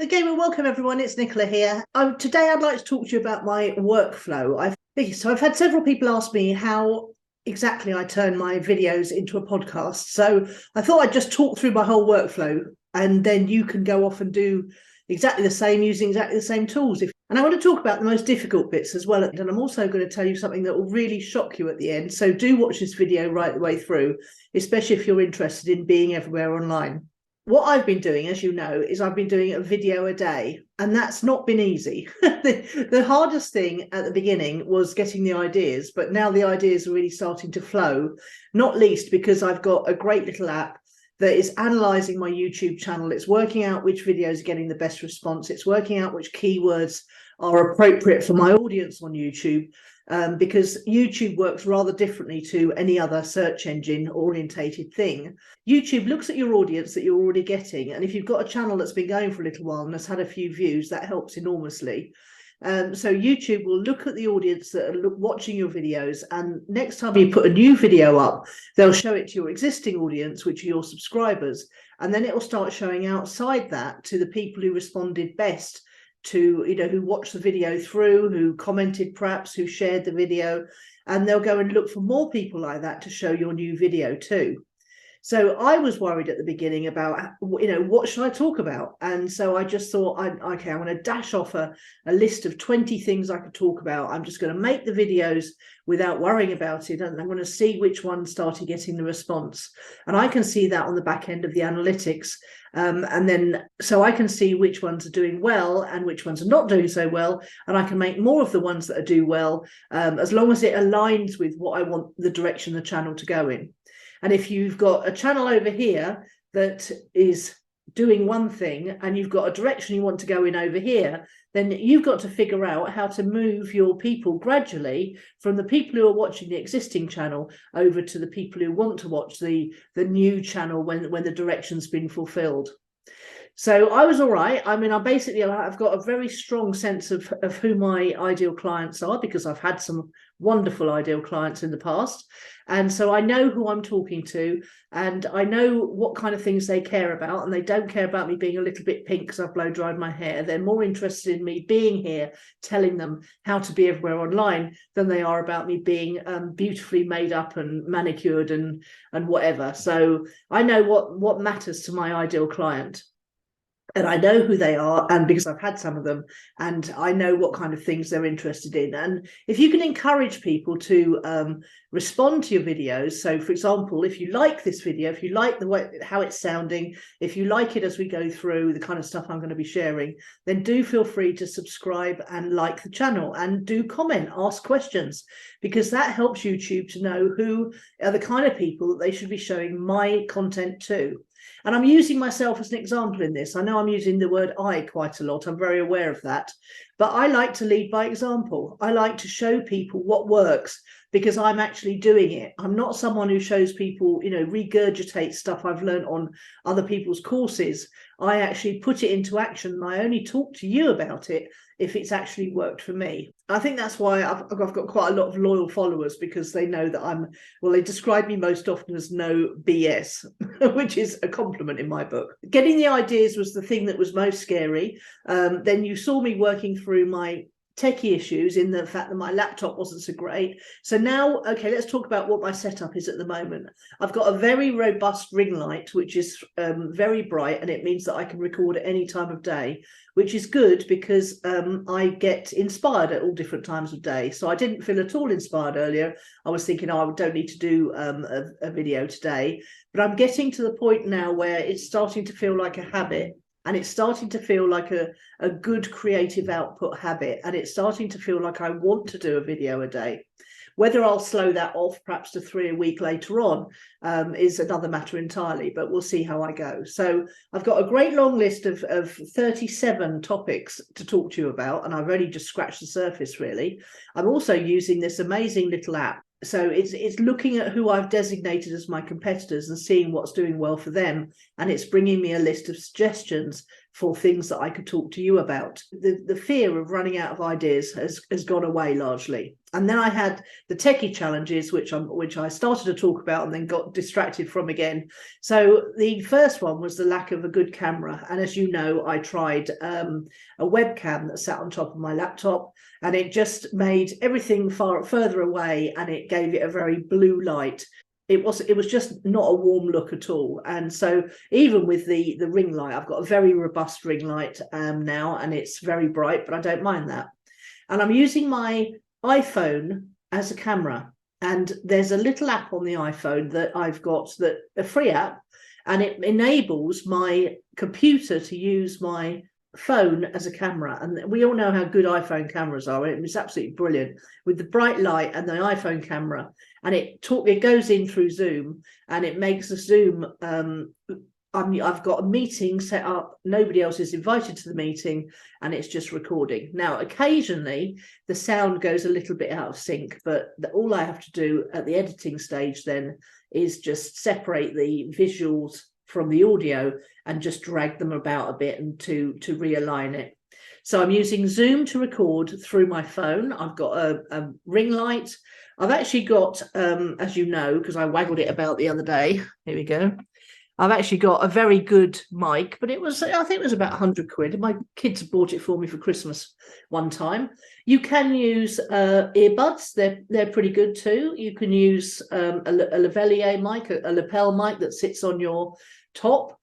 Okay, well, welcome everyone. It's Nicola here. Today I'd like to talk to you about my workflow. I've had several people ask me how exactly I turn my videos into a podcast. So I thought I'd just talk through my whole workflow, and then you can go off and do exactly the same using exactly the same tools. And I want to talk about the most difficult bits as well. And I'm also going to tell you something that will really shock you at the end. So do watch this video right the way through, especially if you're interested in being everywhere online. What I've been doing, as you know, is I've been doing a video a day, and that's not been easy. The hardest thing at the beginning was getting the ideas, but now the ideas are really starting to flow, not least because I've got a great little app that is analysing my YouTube channel. It's working out which videos are getting the best response. It's working out which keywords are appropriate for my audience on YouTube. Because YouTube works rather differently to any other search engine orientated thing. YouTube looks at your audience that you're already getting, and if you've got a channel that's been going for a little while and has had a few views, that helps enormously. So YouTube will look at the audience that are watching your videos, and next time you put a new video up, they'll show it to your existing audience, which are your subscribers, and then it will start showing outside that to the people who responded best, to who watched the video through, who commented perhaps, who shared the video, and they'll go and look for more people like that to show your new video too. So I was worried at the beginning about, what should I talk about? And so I just thought, okay, I'm going to dash off a list of 20 things I could talk about. I'm just going to make the videos without worrying about it, and I'm going to see which ones started getting the response. And I can see that on the back end of the analytics. And then so I can see which ones are doing well and which ones are not doing so well, and I can make more of the ones that are do well, as long as it aligns with what I want the direction the channel to go in. And if you've got a channel over here that is doing one thing and you've got a direction you want to go in over here, then you've got to figure out how to move your people gradually from the people who are watching the existing channel over to the people who want to watch the new channel when the direction's been fulfilled. So I was all right. I mean, I've got a very strong sense of who my ideal clients are, because I've had some wonderful ideal clients in the past. And so I know who I'm talking to, and I know what kind of things they care about. And they don't care about me being a little bit pink because I've blow dried my hair. They're more interested in me being here, telling them how to be everywhere online, than they are about me being beautifully made up and manicured and whatever. So I know what matters to my ideal client. And I know who they are, and because I've had some of them, and I know what kind of things they're interested in. And if you can encourage people to respond to your videos, so for example, if you like this video, if you like the way how it's sounding, if you like it as we go through the kind of stuff I'm going to be sharing, then do feel free to subscribe and like the channel, and do comment, ask questions, because that helps YouTube to know who are the kind of people that they should be showing my content to. And I'm using myself as an example in this. I know I'm using the word I quite a lot. I'm very aware of that. But I like to lead by example. I like to show people what works because I'm actually doing it. I'm not someone who shows people, regurgitate stuff I've learned on other people's courses. I actually put it into action, and I only talk to you about it if it's actually worked for me. I think that's why I've got quite a lot of loyal followers, because they know that they describe me most often as no BS, which is a compliment in my book. Getting the ideas was the thing that was most scary. Then you saw me working through my techie issues in the fact that my laptop wasn't so great. So now, okay, let's talk about what my setup is at the moment. I've got a very robust ring light, which is very bright, and it means that I can record at any time of day, which is good because I get inspired at all different times of day. So I didn't feel at all inspired earlier. I was thinking, I don't need to do a video today, but I'm getting to the point now where it's starting to feel like a habit. And it's starting to feel like a good creative output habit. And it's starting to feel like I want to do a video a day. Whether I'll slow that off perhaps to 3 a week later on is another matter entirely, but we'll see how I go. So I've got a great long list of 37 topics to talk to you about, and I've only just scratched the surface, really. I'm also using this amazing little app. So it's looking at who I've designated as my competitors and seeing what's doing well for them. And it's bringing me a list of suggestions for things that I could talk to you about. The fear of running out of ideas has gone away largely. And then I had the techie challenges, which I started to talk about and then got distracted from again. So the first one was the lack of a good camera. And as you know, I tried a webcam that sat on top of my laptop, and it just made everything further away, and it gave it a very blue light. It was just not a warm look at all. And so even with the ring light, I've got a very robust ring light now, and it's very bright, but I don't mind that. And I'm using my iPhone as a camera, and there's a little app on the iPhone that I've got, that a free app, and it enables my computer to use my phone as a camera. And we all know how good iPhone cameras are. It's absolutely brilliant with the bright light and the iPhone camera, and it goes in through Zoom, and it makes the Zoom I've got a meeting set up, nobody else is invited to the meeting, and it's just recording. Now occasionally the sound goes a little bit out of sync, but all I have to do at the editing stage then is just separate the visuals from the audio and just drag them about a bit and to realign it. So I'm using Zoom to record through my phone. I've got a ring light. I've actually got, as you know, because I waggled it about the other day, here we go. I've actually got a very good mic, but I think it was about 100 quid. My kids bought it for me for Christmas one time. You can use earbuds. They're pretty good too. You can use a lavalier mic, a lapel mic that sits on your top.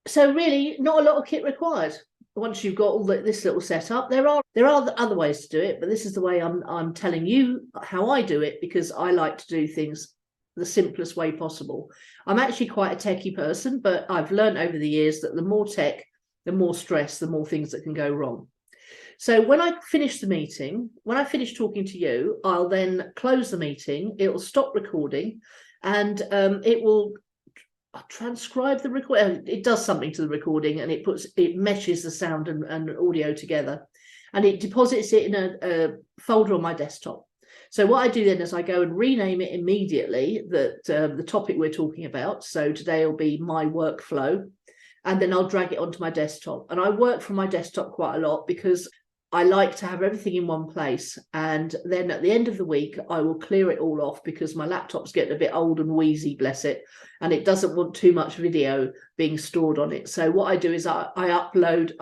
So really not a lot of kit required. Once you've got all this little setup, there are other ways to do it, but this is the way I'm telling you how I do it, because I like to do things the simplest way possible. I'm actually quite a techie person, but I've learned over the years that the more tech, the more stress, the more things that can go wrong. So when I finish the meeting, when I finish talking to you, I'll then close the meeting. It will stop recording, and it will transcribe the record. It does something to the recording, and it meshes the sound and audio together, and it deposits it in a folder on my desktop. So what I do then is I go and rename it immediately, that the topic we're talking about. So today will be my workflow, and then I'll drag it onto my desktop. And I work from my desktop quite a lot because I like to have everything in one place. And then at the end of the week, I will clear it all off, because my laptop's getting a bit old and wheezy, bless it, and it doesn't want too much video being stored on it. So what I do is I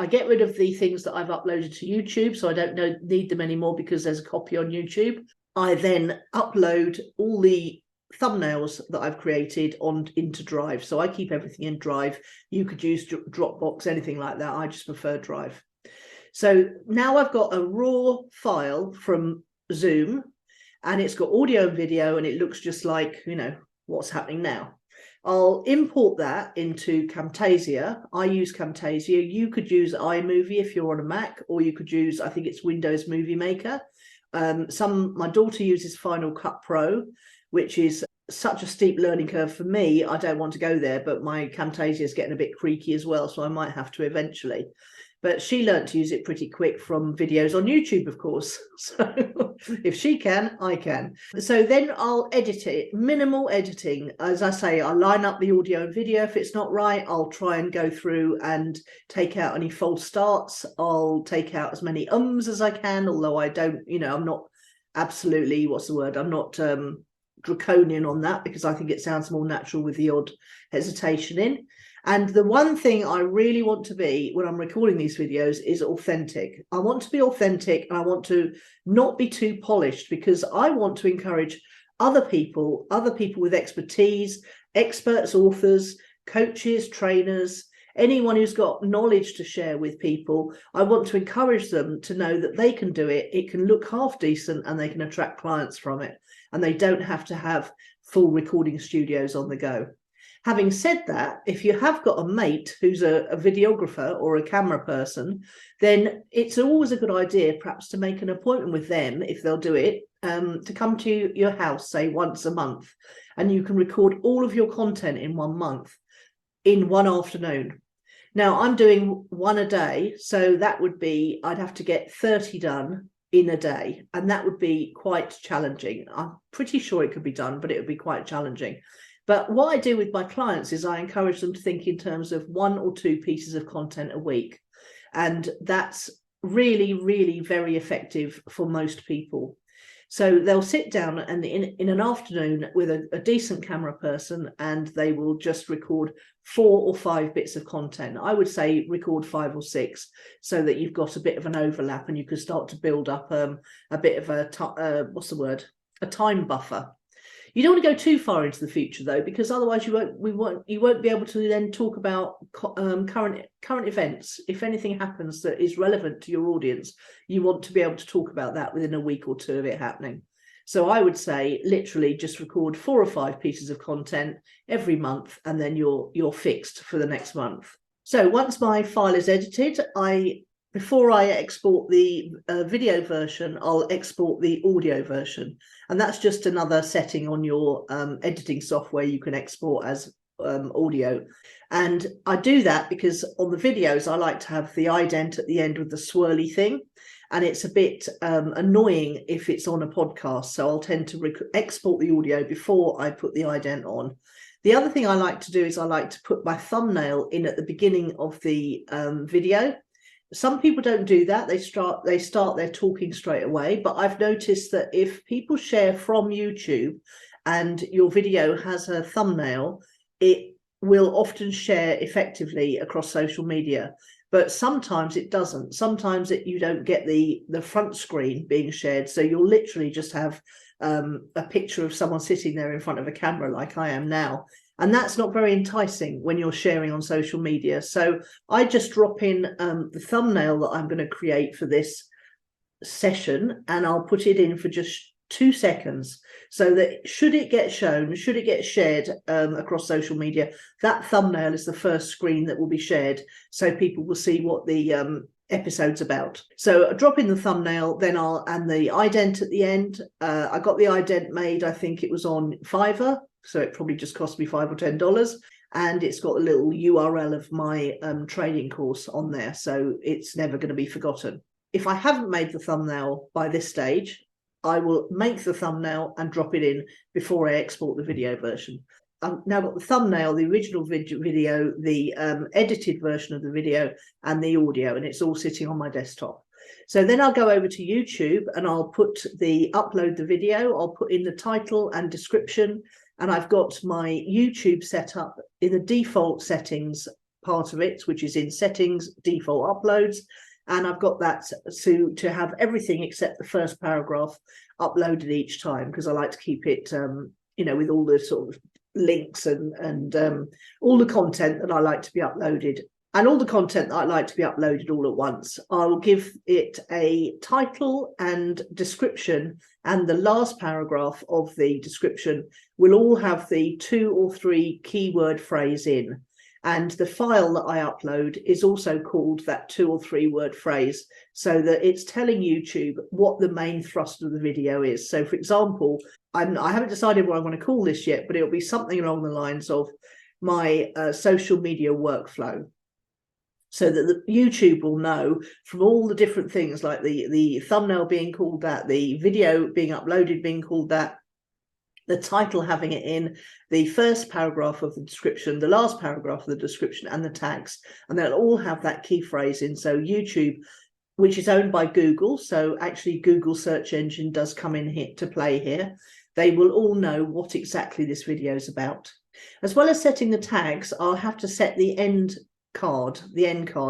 get rid of the things that I've uploaded to YouTube, so I don't need them anymore because there's a copy on YouTube. I then upload all the thumbnails that I've created into Drive. So I keep everything in Drive. You could use Dropbox, anything like that. I just prefer Drive. So now I've got a raw file from Zoom, and it's got audio and video, and it looks just like, what's happening now. I'll import that into Camtasia. I use Camtasia. You could use iMovie if you're on a Mac, or you could use, I think it's Windows Movie Maker. My daughter uses Final Cut Pro, which is such a steep learning curve for me. I don't want to go there, but my Camtasia is getting a bit creaky as well, so I might have to eventually. But she learned to use it pretty quick from videos on YouTube, of course. So if she can, I can. So then I'll edit it, minimal editing. As I say, I'll line up the audio and video. If it's not right, I'll try and go through and take out any false starts. I'll take out as many ums as I can, although I don't, I'm not absolutely, I'm not draconian on that, because I think it sounds more natural with the odd hesitation in. And the one thing I really want to be when I'm recording these videos is authentic. I want to be authentic, and I want to not be too polished, because I want to encourage other people with expertise, experts, authors, coaches, trainers, anyone who's got knowledge to share with people. I want to encourage them to know that they can do it. It can look half decent, and they can attract clients from it. And they don't have to have full recording studios on the go. Having said that, if you have got a mate who's a videographer or a camera person, then it's always a good idea perhaps to make an appointment with them, if they'll do it, to come to your house, say once a month, and you can record all of your content in 1 month, in one afternoon. Now, I'm doing one a day, so that would be, I'd have to get 30 done in a day, and that would be quite challenging. I'm pretty sure it could be done, but it would be quite challenging. But what I do with my clients is I encourage them to think in terms of 1 or 2 pieces of content a week. And that's really, really very effective for most people. So they'll sit down and in an afternoon with a decent camera person, and they will just record 4 or 5 bits of content. I would say record 5 or 6, so that you've got a bit of an overlap and you can start to build up a bit of a time buffer. You don't want to go too far into the future, though, because otherwise you won't be able to then talk about current events. If anything happens that is relevant to your audience, you want to be able to talk about that within a week or 2 of it happening. So I would say literally just record 4 or 5 pieces of content every month, and then you're fixed for the next month. So once my file is edited, before I export the video version, I'll export the audio version. And that's just another setting on your editing software you can export as audio. And I do that because on the videos, I like to have the ident at the end with the swirly thing. And it's a bit annoying if it's on a podcast. So I'll tend to export the audio before I put the ident on. The other thing I like to do is I like to put my thumbnail in at the beginning of the video. Some people don't do that. They start their talking straight away. But I've noticed that if people share from YouTube and your video has a thumbnail, it will often share effectively across social media. But sometimes it doesn't. Sometimes you don't get the front screen being shared. So you'll literally just have a picture of someone sitting there in front of a camera like I am now. And that's not very enticing when you're sharing on social media. So I just drop in the thumbnail that I'm going to create for this session, and I'll put it in for just 2 seconds, so that should it get shown, should it get shared across social media, that thumbnail is the first screen that will be shared, so people will see what the episode's about. So I drop in the thumbnail, then and the ident at the end. I got the ident made, I think it was on Fiverr. So it probably just cost me $5 or $10, and it's got a little URL of my training course on there, so it's never going to be forgotten. If I haven't made the thumbnail by this stage, I will make the thumbnail and drop it in before I export the video version. I've now got the thumbnail, the original video, the edited version of the video, and the audio, and it's all sitting on my desktop. So then I'll go over to YouTube and I'll upload the video. I'll put in the title and description. And I've got my YouTube set up in the default settings part of it, which is in settings, default uploads. And I've got that to have everything except the first paragraph uploaded each time, because I like to keep it, with all the sort of links and all the content that I like to be uploaded. And all the content that I like to be uploaded all at once. I'll give it a title and description, and the last paragraph of the description will all have the 2 or 3 keyword phrase in. And the file that I upload is also called that 2 or 3 word phrase, so that it's telling YouTube what the main thrust of the video is. So, for example, I haven't decided what I'm going to call this yet, but it'll be something along the lines of my social media workflow. So that the YouTube will know from all the different things, like the thumbnail being called that, the video being uploaded being called that, the title having it in, the first paragraph of the description, the last paragraph of the description, and the tags. And they'll all have that key phrase in. So YouTube, which is owned by Google, so actually Google search engine does come in here to play here. They will all know what exactly this video is about. As well as setting the tags, I'll have to set the end card,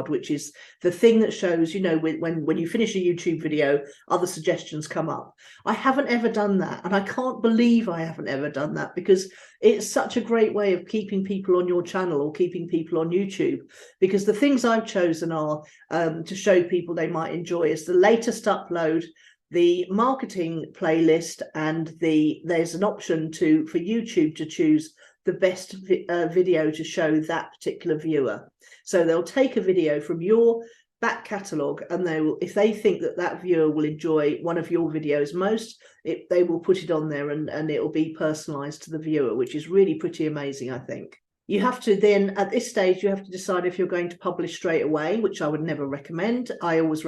which is the thing that shows, when you finish a YouTube video, other suggestions come up. I haven't ever done that, and I can't believe I haven't ever done that, because it's such a great way of keeping people on your channel or keeping people on YouTube, because the things I've chosen are to show people they might enjoy is the latest upload, the marketing playlist, and there's an option for YouTube to choose the best video to show that particular viewer. So they'll take a video from your back catalogue, and if they think that viewer will enjoy one of your videos most, they will put it on there, and it will be personalised to the viewer, which is really pretty amazing, I think. You have to then, at this stage, you have to decide if you're going to publish straight away, which I would never recommend. I always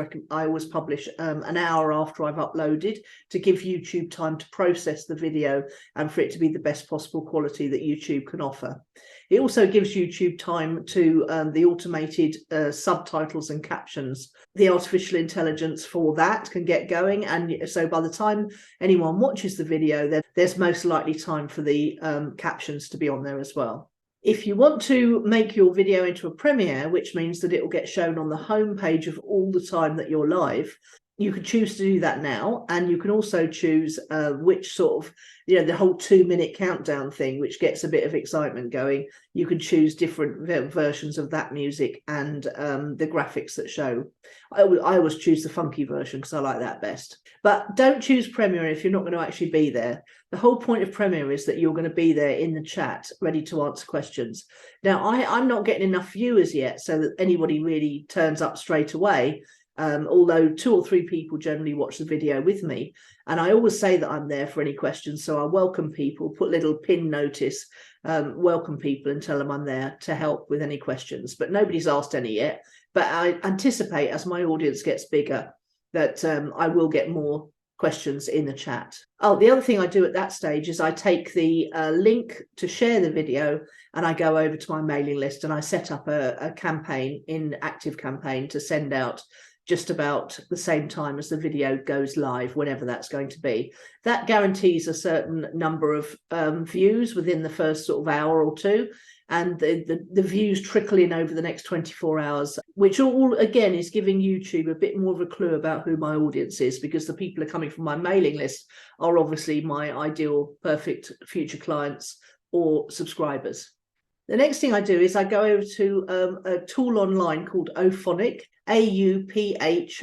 publish an hour after I've uploaded to give YouTube time to process the video and for it to be the best possible quality that YouTube can offer. It also gives YouTube time to the automated subtitles and captions. The artificial intelligence for that can get going. And so by the time anyone watches the video, there's most likely time for the captions to be on there as well. If you want to make your video into a premiere, which means that it will get shown on the home page of all the time that you're live, you can choose to do that now. And you can also choose which sort of, the whole 2-minute countdown thing, which gets a bit of excitement going. You can choose different versions of that music and the graphics that show. I always choose the funky version because I like that best. But don't choose Premiere if you're not going to actually be there. The whole point of Premiere is that you're going to be there in the chat, ready to answer questions. Now, I'm not getting enough viewers yet so that anybody really turns up straight away. Although 2 or 3 people generally watch the video with me. And I always say that I'm there for any questions. So I welcome people, put little pin notice, welcome people and tell them I'm there to help with any questions. But nobody's asked any yet. But I anticipate as my audience gets bigger that I will get more questions in the chat. Oh, the other thing I do at that stage is I take the link to share the video and I go over to my mailing list and I set up a campaign in ActiveCampaign to send out just about the same time as the video goes live, whenever that's going to be. That guarantees a certain number of views within the first sort of hour or two. And the views trickle in over the next 24 hours, which all, again, is giving YouTube a bit more of a clue about who my audience is, because the people are coming from my mailing list are obviously my ideal, perfect future clients or subscribers. The next thing I do is I go over to a tool online called Auphonic, AUPHONIC,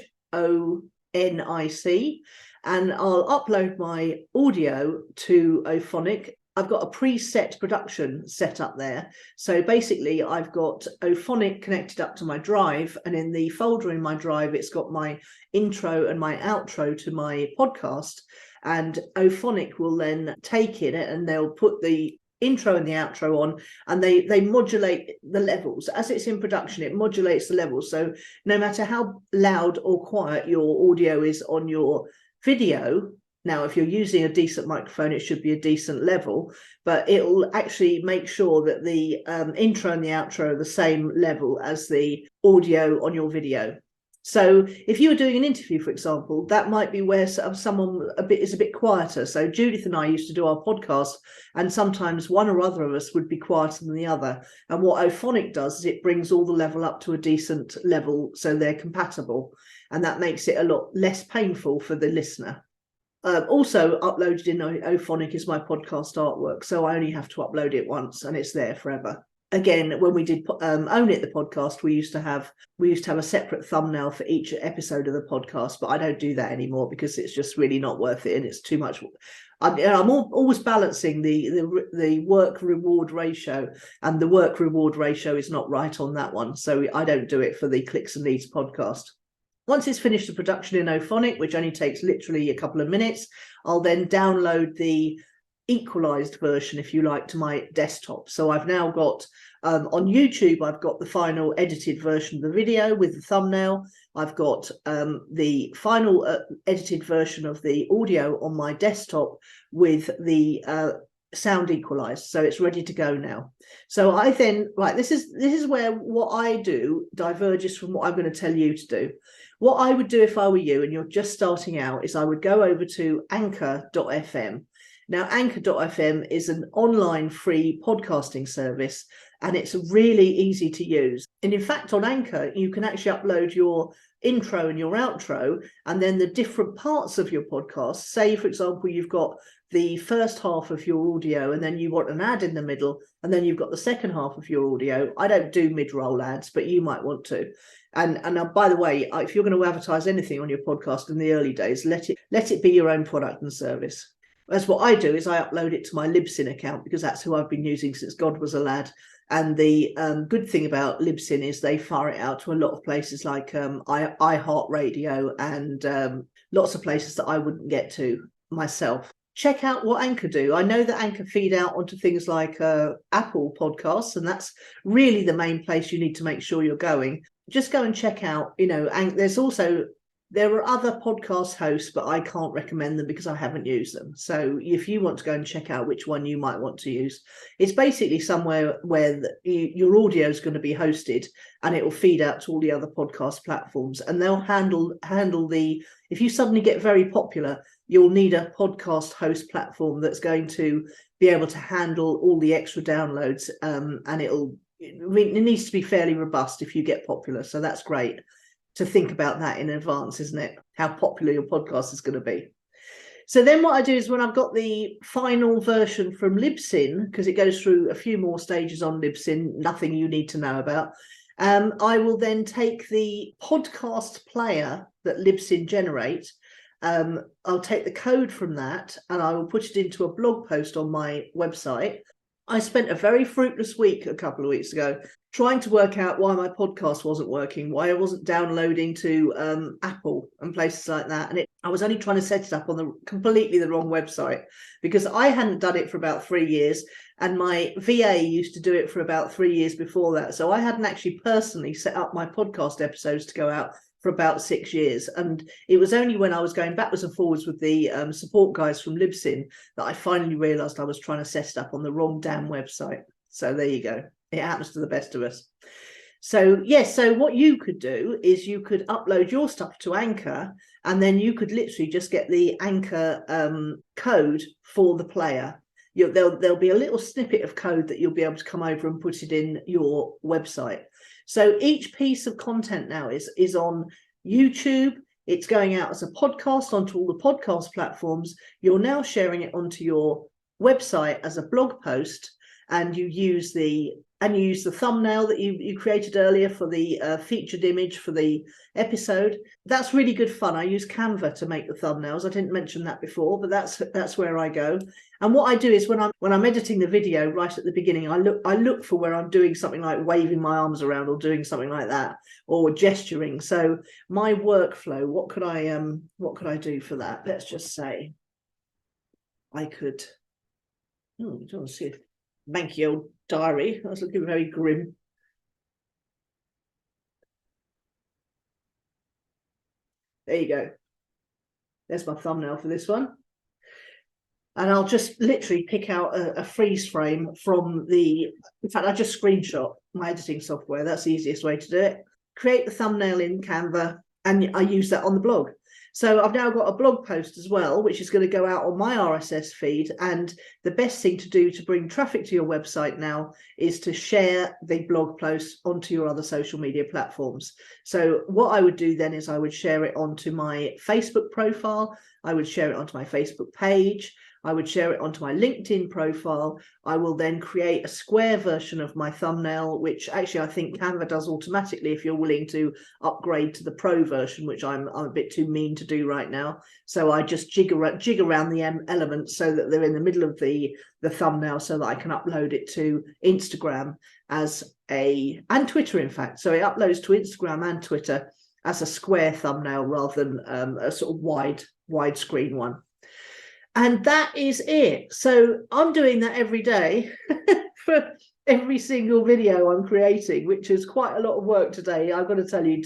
and I'll upload my audio to Auphonic. I've got a preset production set up there. So basically I've got Auphonic connected up to my drive, and in the folder in my drive, it's got my intro and my outro to my podcast, and Auphonic will then take it and they'll put the intro and the outro on, and they modulate the levels. As it's in production, it modulates the levels. So no matter how loud or quiet your audio is on your video, now if you're using a decent microphone, it should be a decent level, but it'll actually make sure that the intro and the outro are the same level as the audio on your video. So if you were doing an interview, for example, that might be where someone is a bit quieter. So Judith and I used to do our podcast, and sometimes one or other of us would be quieter than the other. And what Auphonic does is it brings all the level up to a decent level so they're compatible. And that makes it a lot less painful for the listener. Also uploaded in Auphonic is my podcast artwork. So I only have to upload it once and it's there forever. Again, when we did Own It, the podcast, we used to have a separate thumbnail for each episode of the podcast, but I don't do that anymore because it's just really not worth it and it's too much. I'm always balancing the work reward ratio, and the work reward ratio is not right on that one, so I don't do it for the Clicks and Leads podcast. Once it's finished the production in Auphonic, which only takes literally a couple of minutes, I'll then download the equalized version, if you like, to my desktop. So I've now got on YouTube, I've got the final edited version of the video with the thumbnail. I've got the final edited version of the audio on my desktop with the sound equalized, so it's ready to go now. So I then, right, this is where what I do diverges from what I'm going to tell you to do. What I would do if I were you and you're just starting out is I would go over to anchor.fm. Now, Anchor.fm is an online free podcasting service, and it's really easy to use. And in fact, on Anchor, you can actually upload your intro and your outro, and then the different parts of your podcast. Say, for example, you've got the first half of your audio, and then you want an ad in the middle, and then you've got the second half of your audio. I don't do mid-roll ads, but you might want to. And by the way, if you're going to advertise anything on your podcast in the early days, let it be your own product and service. That's what I do, is I upload it to my Libsyn account, because that's who I've been using since God was a lad. And the good thing about Libsyn is they fire it out to a lot of places like iHeartRadio and lots of places that I wouldn't get to myself. check out what Anchor do. I know that Anchor feed out onto things like Apple Podcasts, and that's really the main place you need to make sure you're going. Just go and check out, and there are other podcast hosts, but I can't recommend them because I haven't used them. So if you want to go and check out which one you might want to use, it's basically somewhere where your audio is going to be hosted, and it will feed out to all the other podcast platforms, and they'll handle if you suddenly get very popular, you'll need a podcast host platform that's going to be able to handle all the extra downloads, and it needs to be fairly robust if you get popular. So that's great to think about that in advance, isn't it? How popular your podcast is going to be. So then what I do is when I've got the final version from Libsyn, because it goes through a few more stages on Libsyn, nothing you need to know about, I will then take the podcast player that Libsyn generate. I'll take the code from that and I will put it into a blog post on my website. I spent a very fruitless week a couple of weeks ago trying to work out why my podcast wasn't working, why I wasn't downloading to Apple and places like that. And I was only trying to set it up on completely the wrong website, because I hadn't done it for about 3 years and my VA used to do it for about 3 years before that. So I hadn't actually personally set up my podcast episodes to go out for about 6 years. And it was only when I was going backwards and forwards with the support guys from Libsyn that I finally realized I was trying to set it up on the wrong damn website. So there you go. It happens to the best of us. So yes, so what you could do is you could upload your stuff to Anchor, and then you could literally just get the Anchor code for the player. There'll be a little snippet of code that you'll be able to come over and put it in your website. So each piece of content now is on YouTube. It's going out as a podcast onto all the podcast platforms. You're now sharing it onto your website as a blog post, and you use the thumbnail that you created earlier for the featured image for the episode. That's really good fun. I use Canva to make the thumbnails. I didn't mention that before, but that's where I go. And what I do is when I'm editing the video right at the beginning, I look for where I'm doing something like waving my arms around or doing something like that, or gesturing. So my workflow, what could I do for that? Let's just say I could. Oh, I don't see it. Manky old diary. That's looking very grim. There you go. There's my thumbnail for this one. And I'll just literally pick out a freeze frame from in fact, I just screenshot my editing software. That's the easiest way to do it. Create the thumbnail in Canva, and I use that on the blog. So I've now got a blog post as well, which is going to go out on my RSS feed. And the best thing to do to bring traffic to your website now is to share the blog post onto your other social media platforms. So what I would do then is I would share it onto my Facebook profile. I would share it onto my Facebook page. I would share it onto my LinkedIn profile. I will then create a square version of my thumbnail, which actually I think Canva does automatically if you're willing to upgrade to the pro version, which I'm a bit too mean to do right now. So I just jig around the elements so that they're in the middle of the thumbnail, so that I can upload it to Instagram and Twitter, in fact. So it uploads to Instagram and Twitter as a square thumbnail rather than a sort of widescreen one. And that is it. So I'm doing that every day for every single video I'm creating, which is quite a lot of work today. I've got to tell you,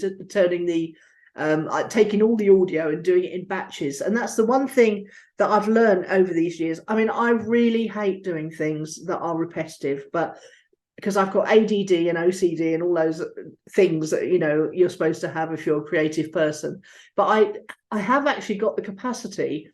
taking all the audio and doing it in batches. And that's the one thing that I've learned over these years. I mean, I really hate doing things that are repetitive, but because I've got ADD and OCD and all those things that, you're supposed to have if you're a creative person. But I have actually got the capacity,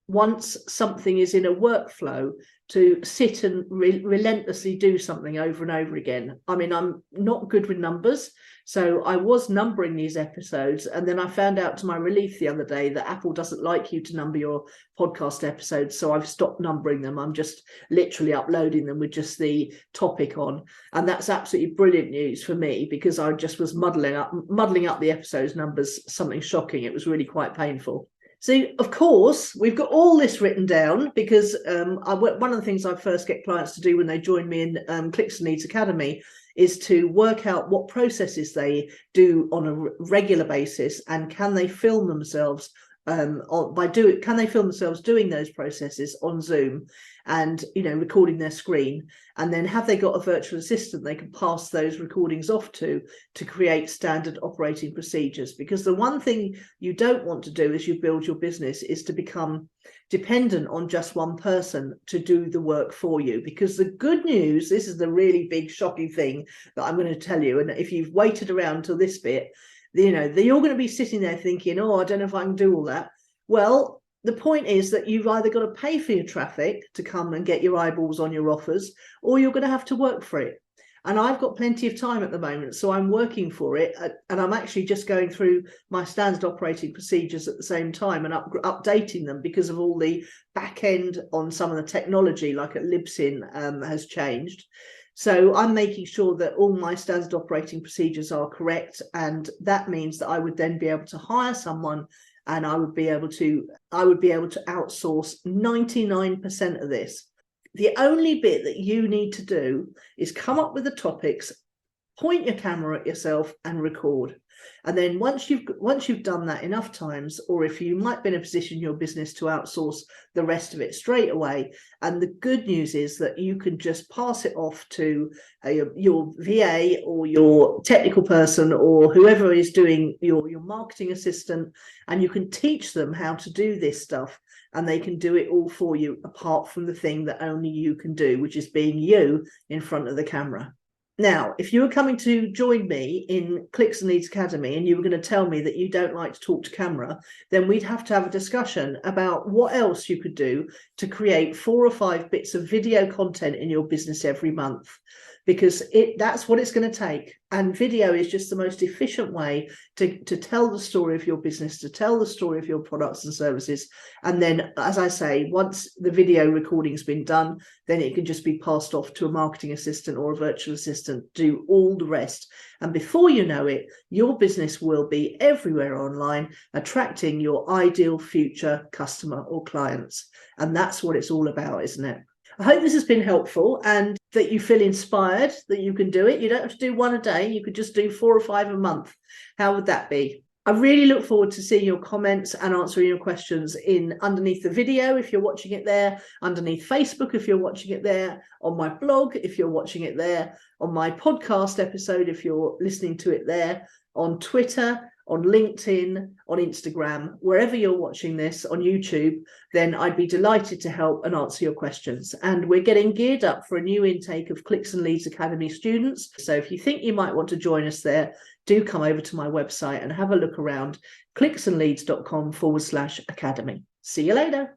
once something is in a workflow, to sit and relentlessly do something over and over again. I mean, I'm not good with numbers, so I was numbering these episodes, and then I found out to my relief the other day that Apple doesn't like you to number your podcast episodes, so I've stopped numbering them. I'm just literally uploading them with just the topic on, and that's absolutely brilliant news for me, because I just was muddling up the episodes numbers, something shocking. It was really quite painful. So, of course, we've got all this written down because one of the things I first get clients to do when they join me in Clicks and Leads Academy is to work out what processes they do on a regular basis, and can they film themselves can they film themselves doing those processes on Zoom and, you know, recording their screen? And then have they got a virtual assistant they can pass those recordings off to create standard operating procedures? Because the one thing you don't want to do as you build your business is to become dependent on just one person to do the work for you. Because the good news, this is the really big shocking thing that I'm going to tell you, and if you've waited around till this bit, you know, you're going to be sitting there thinking, oh, I don't know if I can do all that. Well, the point is that you've either got to pay for your traffic to come and get your eyeballs on your offers, or you're going to have to work for it. And I've got plenty of time at the moment, so I'm working for it. And I'm actually just going through my standard operating procedures at the same time and updating them, because of all the back end on some of the technology, like at Libsyn, has changed. So I'm making sure that all my standard operating procedures are correct. And that means that I would then be able to hire someone, and I would be able to outsource 99% of this. The only bit that you need to do is come up with the topics, point your camera at yourself and record. And then once you've done that enough times, or if you might be in a position in your business to outsource the rest of it straight away. And the good news is that you can just pass it off to your VA or your technical person or whoever is doing your marketing assistant, and you can teach them how to do this stuff, and they can do it all for you, apart from the thing that only you can do, which is being you in front of the camera. Now, if you were coming to join me in Clicks and Leads Academy and you were going to tell me that you don't like to talk to camera, then we'd have to have a discussion about what else you could do to create 4 or 5 bits of video content in your business every month, because that's what it's going to take. And video is just the most efficient way to tell the story of your business, to tell the story of your products and services. And then, as I say, once the video recording's been done, then it can just be passed off to a marketing assistant or a virtual assistant, do all the rest. And before you know it, your business will be everywhere online, attracting your ideal future customer or clients. And that's what it's all about, isn't it? I hope this has been helpful and that you feel inspired that you can do it. You don't have to do 1 a day. You could just do 4 or 5 a month. How would that be? I really look forward to seeing your comments and answering your questions underneath the video if you're watching it there, underneath Facebook if you're watching it there, on my blog if you're watching it there, on my podcast episode if you're listening to it there, on Twitter, on LinkedIn, on Instagram, wherever you're watching this, on YouTube, then I'd be delighted to help and answer your questions. And we're getting geared up for a new intake of Clicks and Leads Academy students. So if you think you might want to join us there, do come over to my website and have a look around, clicksandleads.com/academy. See you later.